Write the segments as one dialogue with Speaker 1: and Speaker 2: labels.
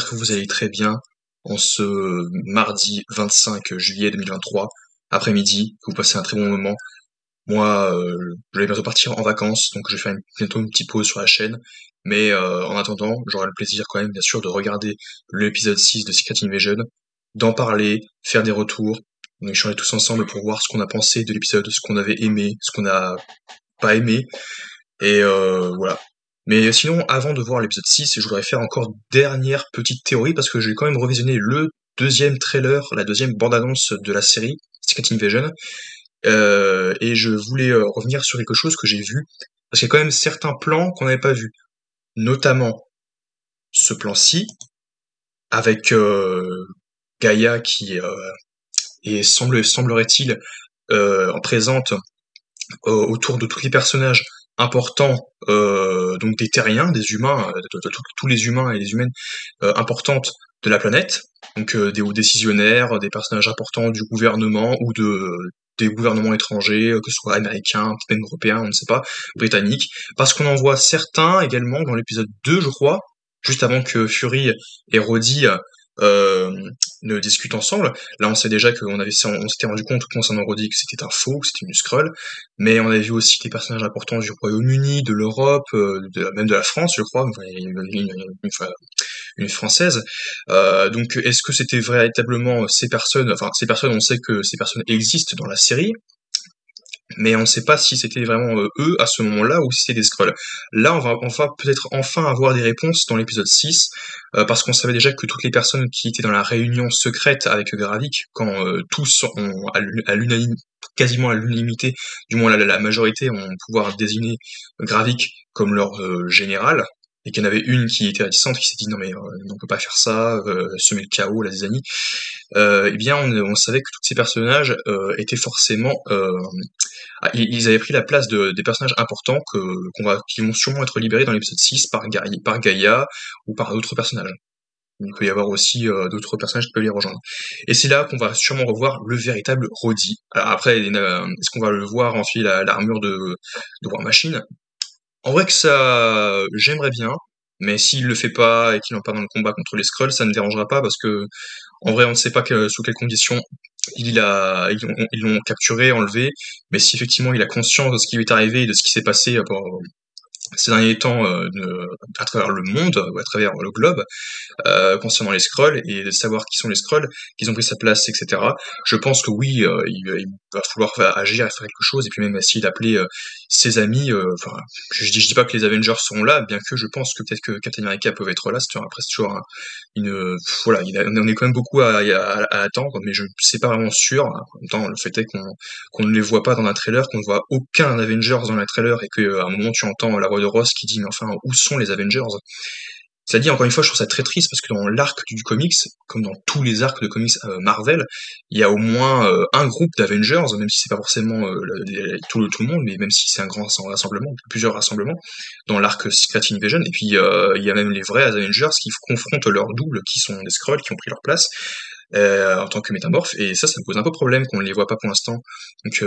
Speaker 1: j'espère que vous allez très bien en ce mardi 25 juillet 2023, après-midi, que vous passez un très bon moment. Moi, je vais bientôt partir en vacances, donc je vais faire bientôt une petite pause sur la chaîne. Mais en attendant, j'aurai le plaisir quand même, bien sûr, de regarder l'épisode 6 de Secret Invasion, d'en parler, faire des retours, donc échanger tous ensemble pour voir ce qu'on a pensé de l'épisode, ce qu'on avait aimé, ce qu'on n'a pas aimé, et voilà. Mais sinon, avant de voir l'épisode 6, je voudrais faire encore une dernière petite théorie, parce que j'ai quand même revisionné le deuxième trailer, la deuxième bande-annonce de la série, Secret Invasion, et je voulais revenir sur quelque chose que j'ai vu, parce qu'il y a quand même certains plans qu'on n'avait pas vus, notamment ce plan-ci, avec Gaïa qui semblerait-il en présente autour de tous les personnages importants, donc des terriens, des humains, tous les humains et les humaines importantes de la planète, donc des hauts décisionnaires, des personnages importants du gouvernement ou des gouvernements étrangers, que ce soit américains, même européens, on ne sait pas, britanniques, parce qu'on en voit certains également dans l'épisode 2, je crois, juste avant que Fury et Rhodey euh, ne discutent ensemble. Là, on sait déjà on s'était rendu compte concernant Rhodey que c'était un faux, que c'était une Skrull, mais on a vu aussi des personnages importants du Royaume-Uni, de l'Europe, même de la France, je crois, enfin, une française. Donc, est-ce que c'était véritablement ces personnes, enfin, ces personnes, on sait que ces personnes existent dans la série, mais on ne sait pas si c'était vraiment eux à ce moment-là ou si c'était des Skrulls. Là, on va peut-être enfin avoir des réponses dans l'épisode 6, parce qu'on savait déjà que toutes les personnes qui étaient dans la réunion secrète avec Gravik, quand tous ont, quasiment à l'unanimité, du moins la majorité, ont pouvoir désigner Gravik comme leur général, et qu'il y en avait une qui était réticente, qui s'est dit non mais on peut pas faire ça, semer le chaos, la zizanie, eh bien on savait que tous ces personnages étaient forcément ils avaient pris la place des personnages importants qui vont sûrement être libérés dans l'épisode 6 par Gaïa ou par d'autres personnages. Il peut y avoir aussi d'autres personnages qui peuvent les rejoindre. Et c'est là qu'on va sûrement revoir le véritable Rhodey. Alors après, est-ce qu'on va le voir enfiler l'armure de War Machine? En vrai que ça, j'aimerais bien, mais s'il le fait pas et qu'il en part dans le combat contre les Skrulls, ça ne me dérangera pas parce que en vrai, on ne sait pas sous quelles conditions ils l'ont capturé, enlevé, mais si effectivement il a conscience de ce qui lui est arrivé et de ce qui s'est passé ces derniers temps à travers le monde, ou à travers le globe, concernant les Skrulls, et de savoir qui sont les Skrulls, qu'ils ont pris sa place, etc. Je pense que oui, il va falloir agir et faire quelque chose, et puis même essayer d'appeler ses amis, enfin, je dis pas que les Avengers seront là, bien que je pense que peut-être que Captain America peuvent être là, après c'est toujours voilà, on est quand même beaucoup à attendre, mais je ne sais pas vraiment sûr. En même temps, le fait est qu'on ne les voit pas dans un trailer, qu'on ne voit aucun Avengers dans un trailer, et qu'à un moment tu entends la voix de Ross qui dit mais enfin où sont les Avengers? Ça dit, encore une fois, je trouve ça très triste parce que dans l'arc du comics, comme dans tous les arcs de comics Marvel, il y a au moins un groupe d'Avengers, même si c'est pas forcément tout le monde, mais même si c'est un grand rassemblement, plusieurs rassemblements, dans l'arc Secret Invasion. Et puis il y a même les vrais Avengers qui confrontent leurs doubles, qui sont des Skrulls, qui ont pris leur place en tant que métamorphes, et ça me pose un peu problème qu'on ne les voit pas pour l'instant. Donc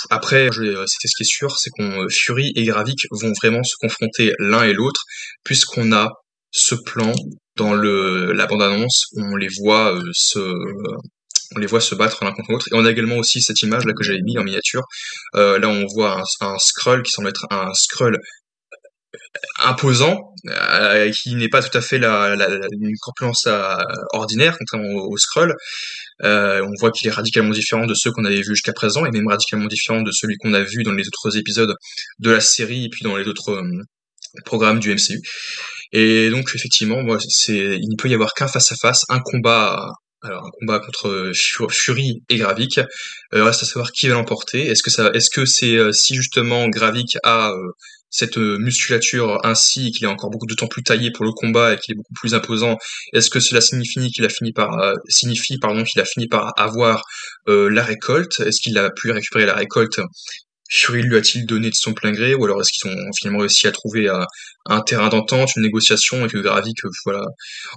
Speaker 1: après, c'était ce qui est sûr, c'est qu'on Fury et Gravik vont vraiment se confronter l'un et l'autre, puisqu'on a ce plan dans la bande-annonce où on les voit se battre l'un contre l'autre, et on a également aussi cette image là que j'avais mis en miniature. Là, on voit un Skrull qui semble être un Skrull imposant, qui n'est pas tout à fait une corpulence ordinaire, contrairement au Skrull. On voit qu'il est radicalement différent de ceux qu'on avait vus jusqu'à présent, et même radicalement différent de celui qu'on a vu dans les autres épisodes de la série, et puis dans les autres programmes du MCU. Et donc effectivement, moi, il ne peut y avoir qu'un face-à-face, alors un combat contre Fury et Gravik. Reste à savoir qui va l'emporter. Est-ce que c'est si justement Gravik a cette musculature ainsi, qu'il est encore beaucoup de temps plus taillé pour le combat et qu'il est beaucoup plus imposant, est-ce que cela signifie qu'il a fini par avoir la récolte? Est-ce qu'il a pu récupérer la récolte Fury lui a-t-il donné de son plein gré, ou alors est-ce qu'ils ont finalement réussi à trouver un terrain d'entente, une négociation, et que Gravik, voilà.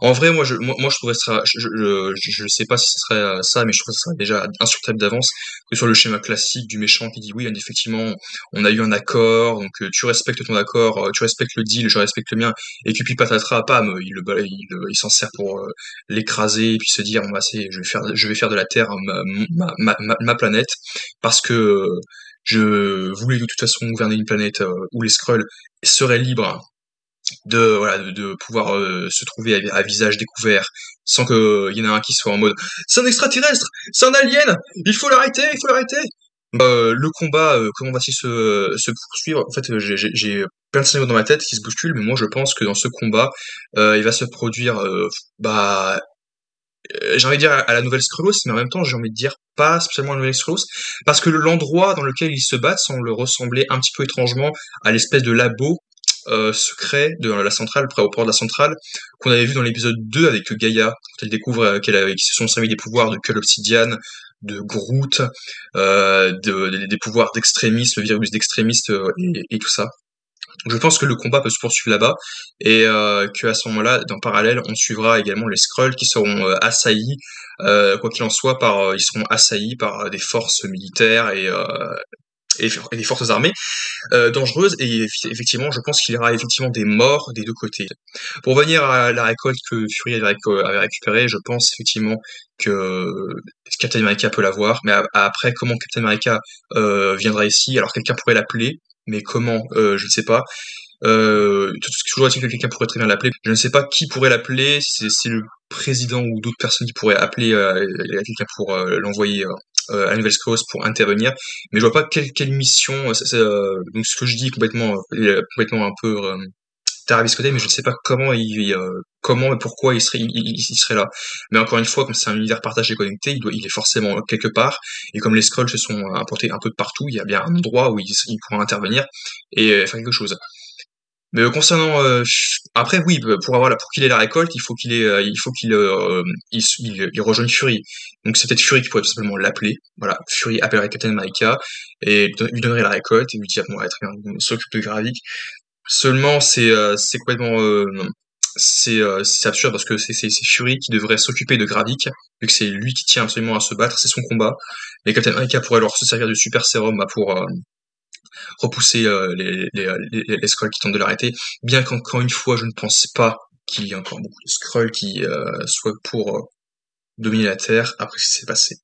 Speaker 1: En vrai, moi, je trouverais ça, je sais pas si ce serait ça, mais je trouve que ce serait déjà insurmontable d'avance, que sur le schéma classique du méchant qui dit oui, effectivement, on a eu un accord, donc tu respectes ton accord, tu respectes le deal, je respecte le mien, et puis patatras, pam, il s'en sert pour l'écraser, et puis se dire, bon, bah, je vais faire de la Terre ma planète, parce que je voulais de toute façon gouverner une planète où les Skrulls seraient libres de pouvoir se trouver à visage découvert sans que y en ait un qui soit en mode c'est un extraterrestre, c'est un alien, il faut l'arrêter. Le combat, comment va-t-il se poursuivre? En fait, j'ai plein de scénarios dans ma tête qui se bousculent, mais moi je pense que dans ce combat, il va se produire, bah, j'ai envie de dire à la nouvelle Skrullos, mais en même temps j'ai envie de dire pas spécialement à la nouvelle Skrullos, parce que l'endroit dans lequel ils se battent semble ressembler un petit peu étrangement à l'espèce de labo secret de la centrale, près au port de la centrale, qu'on avait vu dans l'épisode 2 avec Gaïa, quand elle découvre qu'ils se sont servis des pouvoirs de Cull Obsidian, de Groot, des pouvoirs d'extrémistes, le virus d'extrémistes et tout ça. Je pense que le combat peut se poursuivre là-bas et qu'à ce moment-là, dans parallèle, on suivra également les Skrulls qui seront assaillis, quoi qu'il en soit, ils seront assaillis par des forces militaires et des forces armées dangereuses. Et effectivement, je pense qu'il y aura effectivement des morts des deux côtés. Pour revenir à la récolte que Fury avait récupérée, je pense effectivement que Captain America peut l'avoir. Mais après, comment Captain America viendra ici? Alors quelqu'un pourrait l'appeler, mais comment? Je ne sais pas. Toujours est-il que quelqu'un pourrait très bien l'appeler. Je ne sais pas qui pourrait l'appeler, si c'est le président ou d'autres personnes qui pourraient appeler quelqu'un pour l'envoyer à la Nouvelle-Scosse pour intervenir, mais je vois pas quelle mission. Donc ce que je dis complètement un peu tarabiscoté, mais je ne sais pas comment et pourquoi il serait là. Mais encore une fois, comme c'est un univers partagé et connecté, il est forcément quelque part. Et comme les Skrulls se sont importés un peu de partout, il y a bien un endroit où il pourra intervenir et faire quelque chose. Mais concernant après oui pour qu'il ait la récolte il faut qu'il rejoigne Fury, donc c'est peut-être Fury qui pourrait tout simplement l'appeler, voilà, Fury appellerait Captain America et lui donnerait la récolte et lui dire bon ouais, très bien, on s'occupe de Gravik. Seulement c'est complètement c'est absurde parce que c'est Fury qui devrait s'occuper de Gravik vu que c'est lui qui tient absolument à se battre, c'est son combat, et Captain America pourrait alors se servir du super sérum pour repousser les Skrulls qui tentent de l'arrêter, bien qu'encore une fois, je ne pense pas qu'il y ait encore beaucoup de Skrulls qui soient pour dominer la Terre après ce qui s'est passé.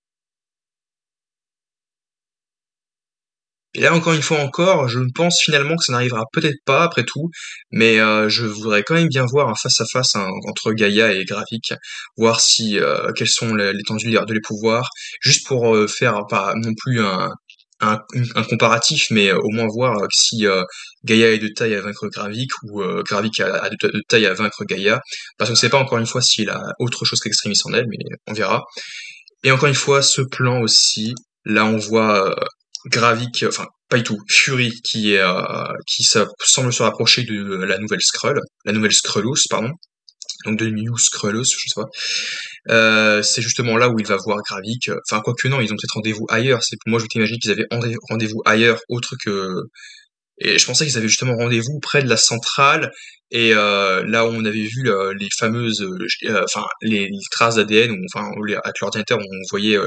Speaker 1: Et là, encore une fois encore, je pense finalement que ça n'arrivera peut-être pas après tout, mais je voudrais quand même bien voir un face-à-face entre Gaïa et Gravik, voir si quelles sont l'étendue de les pouvoirs, juste pour faire pas non plus un comparatif, mais au moins voir si Gaïa est de taille à vaincre Gravik ou Gravik a de taille à vaincre Gaïa, parce qu'on ne sait pas encore une fois s'il a autre chose qu'Extremis en elle, mais on verra. Et encore une fois, ce plan aussi, là on voit Gravik, enfin pas du tout, Fury qui semble se rapprocher de la nouvelle Skrullos, pardon, donc de New Skrullos, je sais pas. C'est justement là où il va voir Gravik. Enfin, quoique non, ils ont peut-être rendez-vous ailleurs. Moi, je t'imagine qu'ils avaient rendez-vous ailleurs, autre que. Et je pensais qu'ils avaient justement rendez-vous près de la centrale, et là où on avait vu les fameuses, enfin les traces d'ADN, avec l'ordinateur, on voyait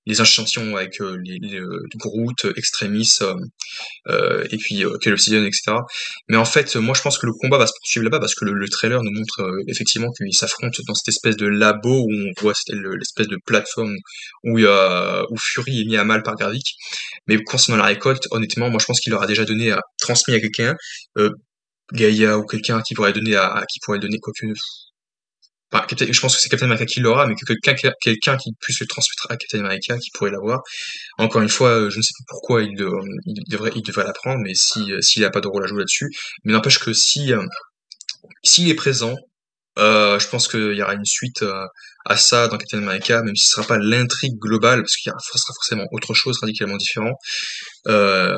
Speaker 1: les échantillons avec les Groot, Extremis, et puis Kel Obsidian, etc. Mais en fait, moi je pense que le combat va se poursuivre là-bas parce que le trailer nous montre effectivement qu'ils s'affrontent dans cette espèce de labo où on voit l'espèce de plateforme où Fury est mis à mal par Gravik. Mais concernant la récolte, honnêtement, moi je pense qu'il aura déjà transmis à quelqu'un, euh, Gaïa ou quelqu'un qui pourrait le donner, quoique enfin, je pense que c'est Captain America qui l'aura, mais que quelqu'un qui puisse le transmettre à Captain America qui pourrait l'avoir. Encore une fois, je ne sais pas pourquoi il devrait l'apprendre, mais s'il n'a pas de rôle à jouer là-dessus. Mais n'empêche que s'il est présent, je pense qu'il y aura une suite à ça dans Captain America, même si ce sera pas l'intrigue globale, parce ce sera forcément autre chose, radicalement différent. Euh,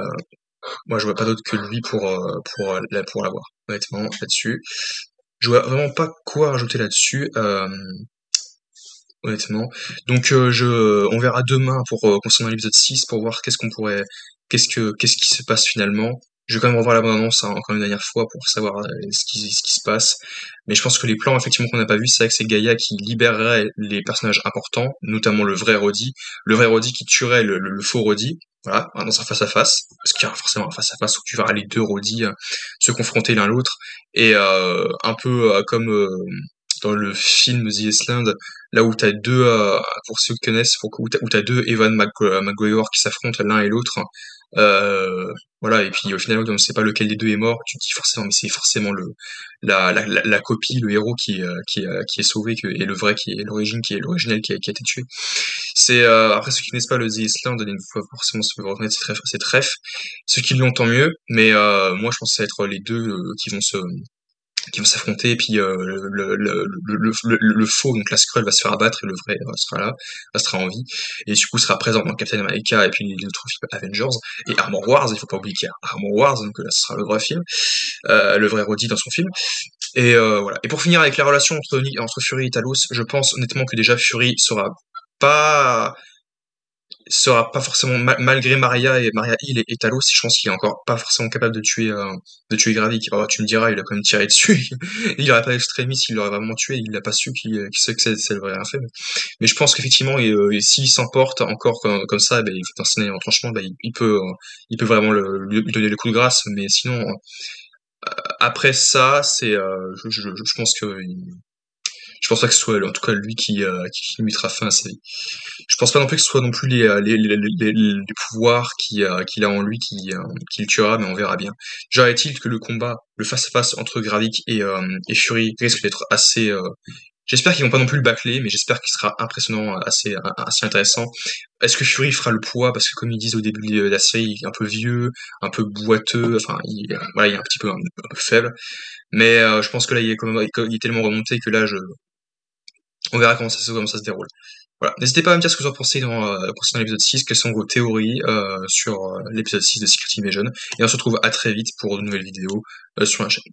Speaker 1: Moi, je vois pas d'autre que lui pour l'avoir, honnêtement, là-dessus. Je vois vraiment pas quoi rajouter là-dessus. honnêtement. Donc on verra demain pour concernant l'épisode 6 pour voir qu'est-ce qui se passe finalement. Je vais quand même revoir la bande-annonce hein, encore une dernière fois pour savoir ce qui se passe. Mais je pense que les plans effectivement qu'on n'a pas vu, c'est vrai que c'est Gaïa qui libérerait les personnages importants, notamment le vrai Roddy qui tuerait le faux Roddy, voilà, dans un face-à-face, parce qu'il y a forcément un face-à-face où tu verras les deux Roddy se confronter l'un l'autre, et un peu comme dans le film The Island, là où t'as deux, pour ceux qui connaissent, où t'as deux McGregor qui s'affrontent l'un et l'autre. Voilà, et puis au final, on ne sait pas lequel des deux est mort, tu te dis forcément, mais c'est forcément la copie, le héros qui est sauvé, et le vrai qui est l'origine, qui est l'originel qui a été tué. Après ceux qui connaissent pas le The Island, une fois forcément se reconnaître c'est trèfle. Ceux qui l'ont tant mieux, mais moi je pense que ça va être les deux qui vont s'affronter et puis le faux donc la Skrull va se faire abattre et le vrai sera là, restera en vie et du coup sera présent dans Captain America et puis les autres films Avengers et Armor Wars, il faut pas oublier qu'il y a Armor Wars donc là ce sera le vrai film, le vrai Roddy dans son film et voilà. Et pour finir avec la relation entre Fury et Talos, je pense honnêtement que déjà Fury pas sera pas forcément malgré Maria Hill et Talos, je pense qu'il est encore pas forcément capable de tuer Gravik. Alors, tu me diras, il a quand même tiré dessus. Il aurait pas Extremis, il l'aurait vraiment tué, il l'a pas su qui sait que c'est le vrai rien fait. Mais je pense qu'effectivement, s'il s'emporte encore comme ça, ben, il fait un scénario franchement, ben, il peut vraiment lui donner le coup de grâce. Mais sinon, après ça, je pense que je pense pas que ce soit en tout cas lui qui mettra fin à sa vie. Je pense pas non plus que ce soit non plus les pouvoirs qu'il a en lui qui le tuera, mais on verra bien. Genre est-il que le face-à-face entre Gravik et Fury risque d'être assez... J'espère qu'ils vont pas non plus le bâcler, mais j'espère qu'il sera impressionnant, assez intéressant. Est-ce que Fury fera le poids? Parce que comme ils disent au début de la série, il est un peu vieux, un peu boiteux, enfin, voilà, il est un petit peu, un peu faible. Mais je pense que là, il est tellement remonté que là, on verra comment ça se déroule. Voilà. N'hésitez pas à me dire ce que vous en pensez concernant l'épisode 6, quelles sont vos théories sur l'épisode 6 de Secret Invasion, et on se retrouve à très vite pour de nouvelles vidéos sur la chaîne.